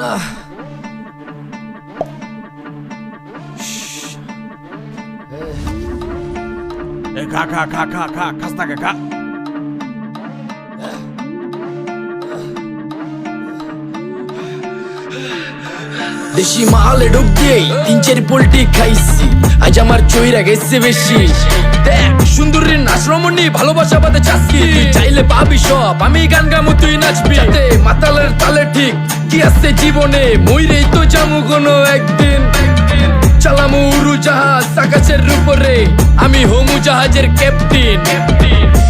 না খা খা খা খা খা খাস্তা খা। দেশি মালে ঢুক দিয়েই 3-4 পোল্টি খাইছি, আজ আমার চইরা গেছে বেশি। দেখ সুন্দরীর নাচ রমণী, ভালোবাসা বাদে চাচ্ছি, তুই চাইলে পাবি সব, আমি গান গামু তুই নাচবি। মাতালের তালে ঠিক কি আছে জীবনে, মইরেই তো যামু কোনো একদিন। চালামু উড়োজাহাজ আকাশের উপরে, আমি হমু জাহাজের ক্যাপ্টেন।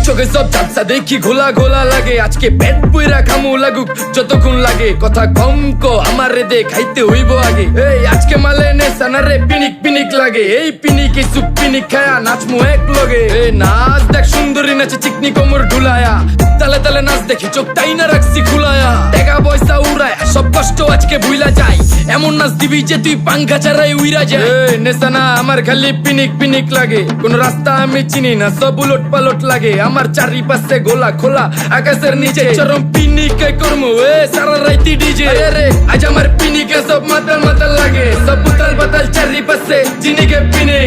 চোখে সব ঝাপসা দেখি ঘোলা ঘোলা লাগে, আজকে পেট পুইরা খামু লাগুক যতক্ষণ লাগে। কথা কম কো আমারে দে খাইতে হইব আগে, এই আজকে মালে নেশা না রে পিনিক পিনিক লাগে। এই পিনিকে সুপ পিনিক খায়া নাচমু এক লগে। এই নাচ দেখ সুন্দরী নাচে চিকনি কোমর ঢুলায়া, তালে তালে নাচ দেখি চোখ তাই না রাখছি খুলায়া। টাকা পয়সা উড়ায় সব কষ্ট আজকে ভুইলা যায়, এমন নাচ দিবি যে তুই পাঙ্খা ছাড়াই উইরা যায়। নেশা না আমার খালি পিনিক পিনিক লাগে, কোন রাস্তা আমি চিনি না, সব উলট পালট লাগে। আমার চারিপাশে গোলা খোলা আকাশের নিচে, চরম পিনিকে করমু সারা রাইতি ডিজে। রে আজ আমার পিনিকে সব মাতাল মাতাল লাগে, সব উতাল পাতাল চারিপাশে চিনিকে পিনে।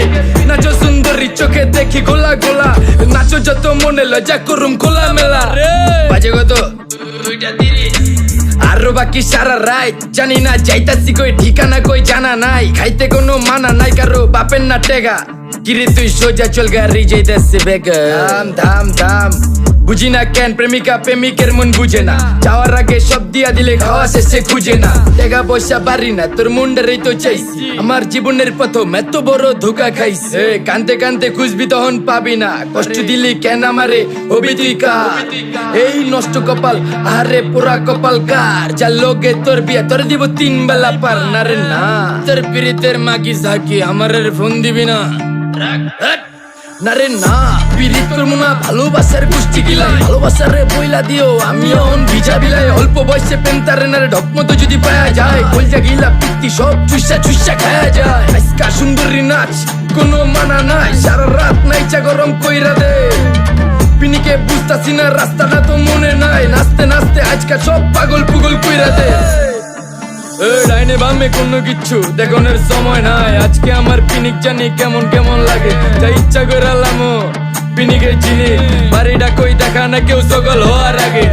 নাচো সুন্দরী চোখে দেখি গোলা গোলা, নাচো যত মনে লজ্জা করুম খোলা মেলা। বাজে কত 2:30, আরো বাকি সারা রাত জানি না যাইতাছি কই, ঠিকানা কই জানা নাই, খাইতে কোনো মানা নাই কারো বাপের না টেগা। কিরে তুই সোজা চল গাড়ি যাইতাছে বেগা, ধাম ধাম ধাম। বুঝি না কেন প্রেমিকা প্রেমিকের মন বুঝে না, যাওয়ার আগে সব দিয়া দিলে খাওয়া শেষে খুঁজে না। টাকা পয়সা বাড়ি না তোর মুন্ডারেই তো চাইছি, আমার জীবনের প্রথম এত বড় ধোকা খাইছে। কানতে কানতে খুঁজবি তখন পাবি না, কষ্ট দিলি কেন আমারে হবি তুই কার। এই নষ্ট কপাল আরে পুরা কপাল কার, যার লোকে তোর বিয়া তোর দিব 3 বেলা পার। না রে না তোর পিরিতের মাগি ঝাঁকি আমারের ফোন দিবি না, না রে না পিরিত করবো না। ভালোবাসার গোষ্ঠী গিলাই ভালোবাসারে বইলা দিও, আমি অন ভিজা বিলাই। অল্প বয়সে প্রেম তারে নারে ঢক মতো যদি পায়া যায়, কলজা গিলা পিত্তি সব চুষা চুষা খায়া যায়। আজকা সুন্দরী নাচ কোনো মানা নাই, সারা রাত নাইচা গরম কইরা দে। পিনিকে বুঝতাছি না রাস্তাটা তো মনে নাই, নাচতে নাচতে আজকা সব পাগল পুগল কইরা দে। ডাইনে বামে কোনো কিচ্ছু দেখনের সময় নাই, আজকে আমার পিনিক জানি কেমন কেমন লাগে। যা ইচ্ছা করে লামো পিনিকে চিনি, বাড়িটা কই দেখা না কেউ সকল হওয়ার আগে।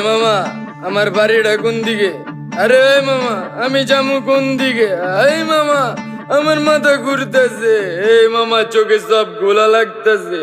মামা আমার বাড়িটা কোন দিকে? আরে মামা আমি যামু কোন দিকে? এই মামা আমার মাথা ঘুরতেছে, এই মামা চোখে সব গোলা লাগতেছে।